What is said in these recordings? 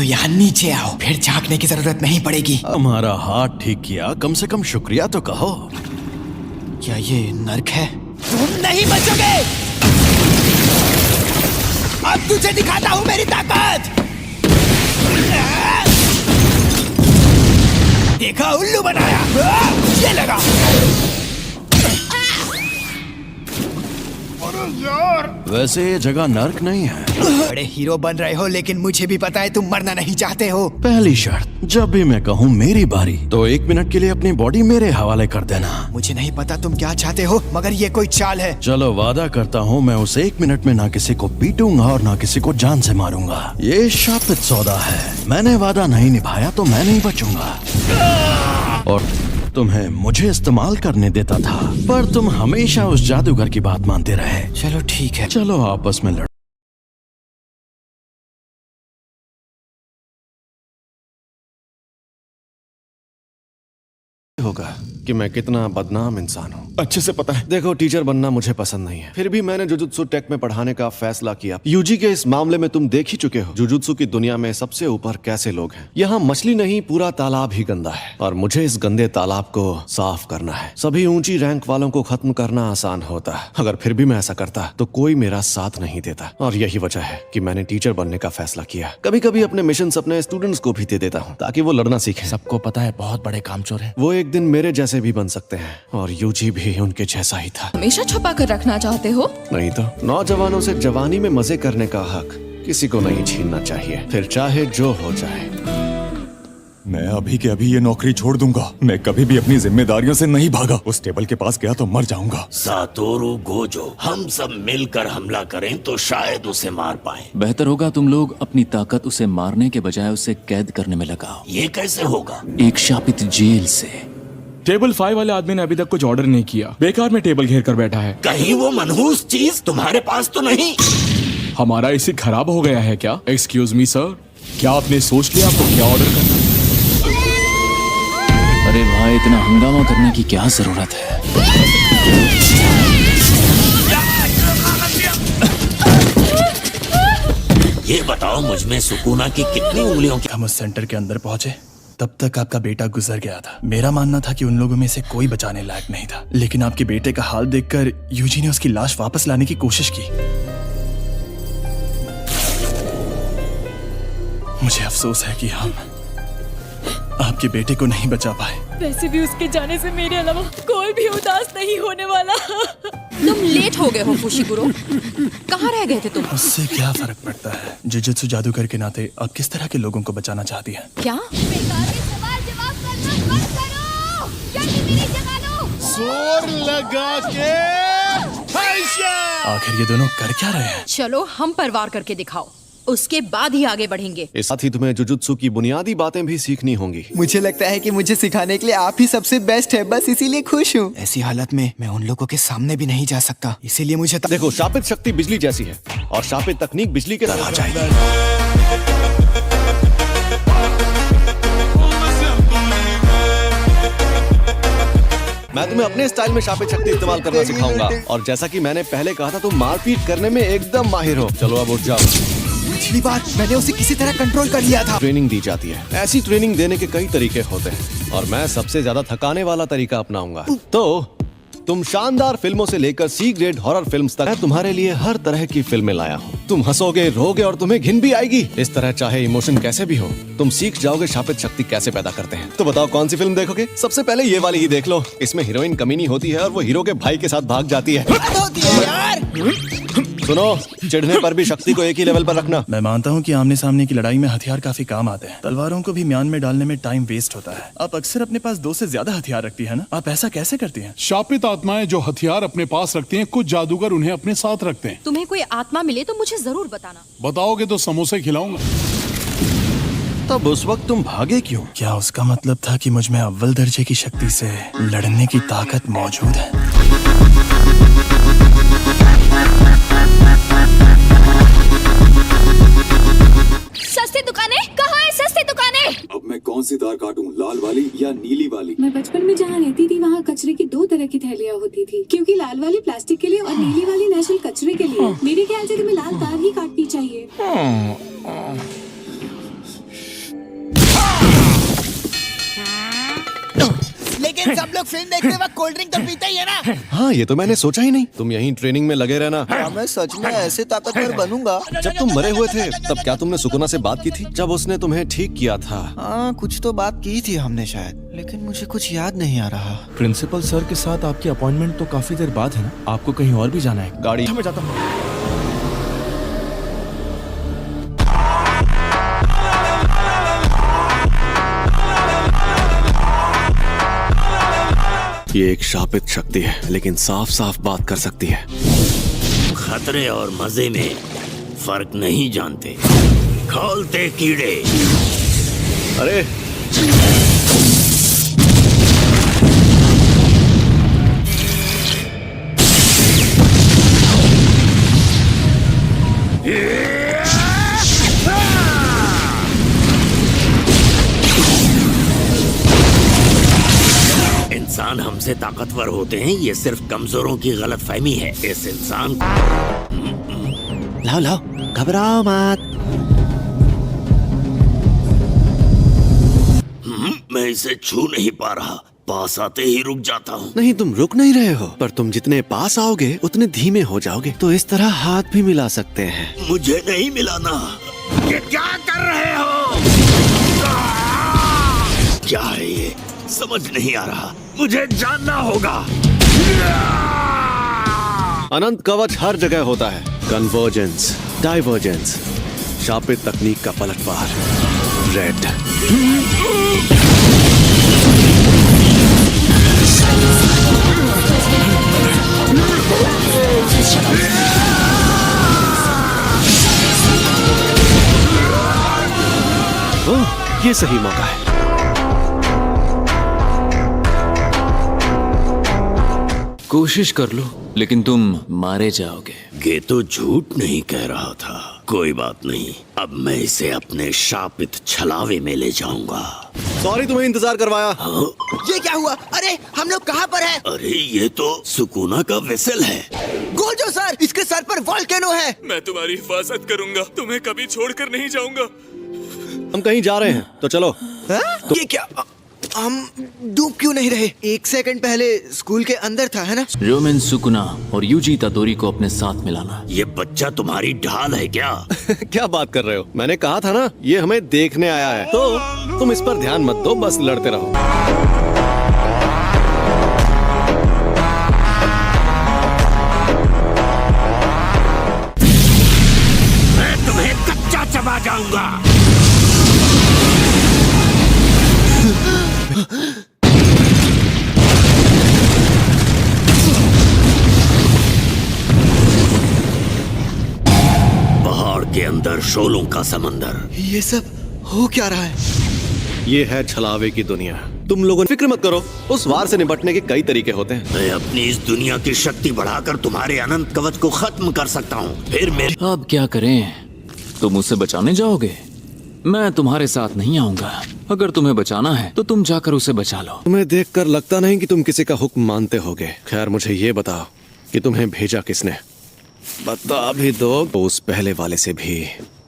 तो यहाँ नीचे आओ, फिर झांकने की जरूरत नहीं पड़ेगी। हमारा हाथ ठीक किया, कम से कम शुक्रिया तो कहो। क्या ये नर्क है? तुम नहीं बचोगे। अब तुझे दिखाता हूँ मेरी ताकत। देखा, उल्लू बनाया। ये लगा। वैसे ये जगह नर्क नहीं है। बड़े हीरो बन रहे हो, लेकिन मुझे भी पता है तुम मरना नहीं चाहते हो। पहली शर्त, जब भी मैं कहूँ मेरी बारी, तो 1 मिनट के लिए अपनी बॉडी मेरे हवाले कर देना। मुझे नहीं पता तुम क्या चाहते हो, मगर ये कोई चाल है। चलो वादा करता हूँ मैं उस 1 मिनट में ना किसी को पीटूंगा और ना किसी को जान से मारूंगा। ये शापित सौदा है। मैंने वादा नहीं निभाया तो मैं नहीं बचूंगा। और तुम्हें मुझे इस्तेमाल करने देता था, पर तुम हमेशा उस जादूगर की बात मानते रहे। चलो ठीक है, चलो आपस में लड़ होगा कि मैं कितना बदनाम इंसान हूँ। अच्छे से पता है। देखो, टीचर बनना मुझे पसंद नहीं है, फिर भी मैंने जुजुत्सु टेक में पढ़ाने का फैसला किया। यूजी के इस मामले में तुम देख ही चुके हो जुजुत्सु की दुनिया में सबसे ऊपर कैसे लोग हैं। यहाँ मछली नहीं, पूरा तालाब ही गंदा है और मुझे इस गंदे तालाब को साफ करना है। सभी ऊंची रैंक वालों को खत्म करना आसान होता है, अगर फिर भी मैं ऐसा करता तो कोई मेरा साथ नहीं देता। और यही वजह है कि मैंने टीचर बनने का फैसला किया। कभी कभी अपने मिशन अपने स्टूडेंट्स को भी दे देता हूँ ताकि वो लड़ना सीखें। सबको पता है बहुत बड़े कामचोर है। वो एक दिन मेरे जैसे भी बन सकते हैं और यूजी भी उनके जैसा ही था। हमेशा छुपा कर रखना चाहते हो? नहीं तो। नौजवानों से जवानी में मजे करने का हक किसी को नहीं छीनना चाहिए, फिर चाहे जो हो जाए। मैं अभी के अभी ये नौकरी छोड़ दूंगा। मैं कभी भी अपनी जिम्मेदारियों से नहीं भागा। उस टेबल के पास गया तो मर जाऊंगा। सातोरू गोजो, हम सब मिलकर हमला करें तो शायद उसे मार पाए। बेहतर होगा तुम लोग अपनी ताकत उसे मारने के बजाय उसे कैद करने में लगाओ। ये कैसे होगा? एक शापित जेल से। टेबल 5 वाले आदमी ने अभी तक कुछ ऑर्डर नहीं किया, बेकार में टेबल घेर कर बैठा है। कहीं वो मनहूस चीज तुम्हारे पास तो नहीं? हमारा एसी खराब हो गया है क्या? एक्सक्यूज मी सर, क्या आपने सोच लिया आपको क्या ऑर्डर करना है? अरे भाई, इतना हंगामा करने की क्या जरूरत है? ये बताओ, मुझ में सुकूना की कितनी उंगलियों की? हम उस सेंटर के अंदर पहुंचे तब तक आपका बेटा गुजर गया था। मेरा मानना था कि उन लोगों में से कोई बचाने लायक नहीं था, लेकिन आपके बेटे का हाल देखकर यूजी ने उसकी लाश वापस लाने की कोशिश की। मुझे अफसोस है कि हम आपके बेटे को नहीं बचा पाए। वैसे भी उसके जाने से मेरे अलावा कोई भी उदास नहीं होने वाला। तुम लेट हो गए हो फुशिकुरो। कहाँ रह गए थे तुम? उससे क्या फर्क पड़ता है? जुजुत्सु जादूगर के नाते आप किस तरह के लोगों को बचाना चाहती हैं? क्या? जोर लगा के आखिर ये दोनों कर क्या रहे हैं? चलो हम पर वार करके दिखाओ, उसके बाद ही आगे बढ़ेंगे। इस साथ ही तुम्हें जुजुत्सु की बुनियादी बातें भी सीखनी होंगी। मुझे लगता है कि मुझे सिखाने के लिए आप ही सबसे बेस्ट है, बस इसीलिए खुश हूँ। ऐसी हालत में मैं उन लोगों के सामने भी नहीं जा सकता, इसीलिए मुझे देखो, शापित शक्ति बिजली जैसी है और शापित तकनीक बिजली के तरह जाएगी। मैं तुम्हें अपने स्टाइल में शापित शक्ति इस्तेमाल करना सिखाऊंगा और जैसा कि मैंने पहले कहा था, तुम मारपीट करने में एकदम माहिर हो। चलो अब उठ जाओ। पिछली बार मैंने उसे किसी तरह कंट्रोल कर लिया था। ट्रेनिंग दी जाती है। ऐसी ट्रेनिंग देने के कई तरीके होते हैं और मैं सबसे ज्यादा थकाने वाला तरीका अपनाऊंगा। तो तुम शानदार फिल्मों से लेकर सी ग्रेड हॉरर फिल्म्स तक, मैं तुम्हारे लिए हर तरह की फिल्में लाया हूँ। तुम हंसोगे, रोगे और तुम्हें घिन भी आएगी। इस तरह चाहे इमोशन कैसे भी हो, तुम सीख जाओगे शापित शक्ति कैसे पैदा करते हैं। तो बताओ कौन सी फिल्म देखोगे? सबसे पहले ये वाली ही देख लो। इसमें हीरोइन कमीनी होती है और वो हीरो के भाई के साथ भाग जाती है। सुनो, चिढ़ने पर भी शक्ति को एक ही लेवल पर रखना। मैं मानता हूँ कि आमने सामने की लड़ाई में हथियार काफी काम आते हैं। तलवारों को भी म्यान में डालने में टाइम वेस्ट होता है। आप अक्सर अपने पास 2 से ज्यादा हथियार रखती है ना? आप ऐसा कैसे करती हैं? शापित आत्माएं जो हथियार अपने पास रखती हैं, कुछ जादूगर उन्हें अपने साथ रखते हैं। तुम्हें कोई आत्मा मिले तो मुझे जरूर बताना। बताओगे तो समोसे खिलाऊंगा। तब उस वक्त तुम भागे क्यों? क्या उसका मतलब था कि मुझ में अव्वल दर्जे की शक्ति से लड़ने की ताकत मौजूद है? सस्ती दुकानें कहाँ है? सस्ती दुकानें। अब मैं कौन सी तार काटूं, लाल वाली या नीली वाली? मैं बचपन में जहाँ रहती थी वहाँ कचरे की 2 तरह की थैलियाँ होती थी, क्योंकि लाल वाली प्लास्टिक के लिए और नीली वाली नेशनल कचरे के लिए। मेरे ख्याल से तुम्हें लाल तार ही काटनी चाहिए। लेकिन सब लोग फिल्म देखते वक्त कोल्ड ड्रिंक तो पीते ही है ना। हाँ, ये तो मैंने सोचा ही नहीं। तुम यहीं ट्रेनिंग में लगे रहना। क्या मैं सच में ऐसे ताकतवर बनूंगा? जब तुम मरे हुए थे तब क्या तुमने सुकुना से बात की थी जब उसने तुम्हें ठीक किया था? हाँ, कुछ तो बात की थी हमने शायद, लेकिन मुझे कुछ याद नहीं आ रहा। प्रिंसिपल सर के साथ आपकी अपॉइंटमेंट तो काफी देर बाद है ना? आपको कहीं और भी जाना है? गाड़ी मैं जाता हूँ। ये एक शापित शक्ति है, लेकिन साफ साफ बात कर सकती है। खतरे और मजे में फर्क नहीं जानते। खोलते कीड़े। अरे इंसान हमसे ताकतवर होते हैं, ये सिर्फ कमजोरों की गलतफहमी है। इस इंसान लाओ लाओ, घबराओ मत। मैं इसे छू नहीं पा रहा, पास आते ही रुक जाता हूँ। नहीं, तुम रुक नहीं रहे हो, पर तुम जितने पास आओगे उतने धीमे हो जाओगे। तो इस तरह हाथ भी मिला सकते हैं। मुझे नहीं मिलाना। ये क्या कर रहे हो? क्या है ये? समझ नहीं आ रहा, मुझे जानना होगा। अनंत कवच हर जगह होता है। कन्वर्जेंस, डाइवर्जेंस, शापित तकनीक का पलटवार। रेड। ओह, ये सही मौका है। कोशिश कर लो, लेकिन तुम मारे जाओगे। ये तो झूठ नहीं कह रहा था। कोई बात नहीं, अब मैं इसे अपने शापित छलावे में ले जाऊंगा। सॉरी तुम्हें इंतजार करवाया। हाँ? ये क्या हुआ? अरे हम लोग कहाँ पर हैं? अरे ये तो सुकुना का वेसल है। गोजो सर, इसके सर पर वॉल्केनो है। मैं तुम्हारी हिफाजत करूंगा, तुम्हें कभी छोड़कर नहीं जाऊंगा। हम कहीं जा रहे हैं, तो चलो। ये क्या? हम डूब क्यों नहीं रहे? एक सेकंड पहले स्कूल के अंदर था, है ना? रोमेन सुकुना और यूजी तादोरी को अपने साथ मिलाना। ये बच्चा तुम्हारी ढाल है क्या? क्या बात कर रहे हो? मैंने कहा था ना, ये हमें देखने आया है। तो तुम इस पर ध्यान मत दो, बस लड़ते रहो। मैं तुम्हें कच्चा चबा जाऊंगा। पहाड़ के अंदर शोलों का समंदर। ये सब हो क्या रहा है? ये है छलावे की दुनिया। तुम लोगों फिक्र मत करो, उस वार से निपटने के कई तरीके होते हैं। मैं अपनी इस दुनिया की शक्ति बढ़ाकर तुम्हारे अनंत कवच को खत्म कर सकता हूँ। फिर मेरे अब क्या करें? तुम उसे बचाने जाओगे? मैं तुम्हारे साथ नहीं आऊंगा। अगर तुम्हें बचाना है तो तुम जाकर उसे बचा लो। तुम्हें देखकर लगता नहीं कि तुम किसी का हुक्म मानते होगे। खैर, मुझे ये बताओ कि तुम्हें भेजा किसने? बता भी दो तो उस पहले वाले से भी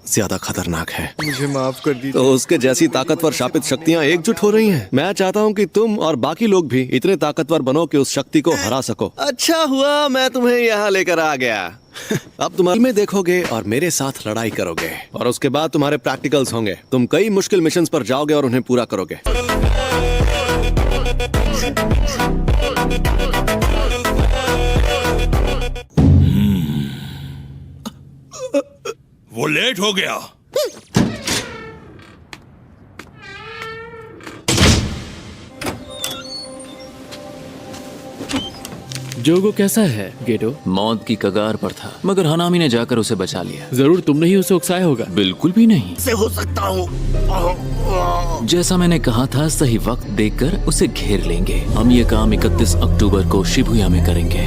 ज्यादा खतरनाक है। मुझे माफ कर दीजिए। तो उसके जैसी ताकतवर शापित शक्तियाँ एकजुट हो रही हैं। मैं चाहता हूँ कि तुम और बाकी लोग भी इतने ताकतवर बनो कि उस शक्ति को हरा सको। अच्छा हुआ मैं तुम्हें यहाँ लेकर आ गया। अब तुम में देखोगे और मेरे साथ लड़ाई करोगे, और उसके बाद तुम्हारे प्रैक्टिकल्स होंगे। तुम कई मुश्किल मिशंस पर जाओगे और उन्हें पूरा करोगे। वो लेट हो गया। जोगो कैसा है गेटो? मौत की कगार पर था, मगर हनामी ने जाकर उसे बचा लिया। जरूर तुमने ही उसे उकसाया होगा। बिल्कुल भी नहीं। से हो सकता हूँ। जैसा मैंने कहा था, सही वक्त देखकर उसे घेर लेंगे। हम ये काम 31 अक्टूबर को शिबुया में करेंगे।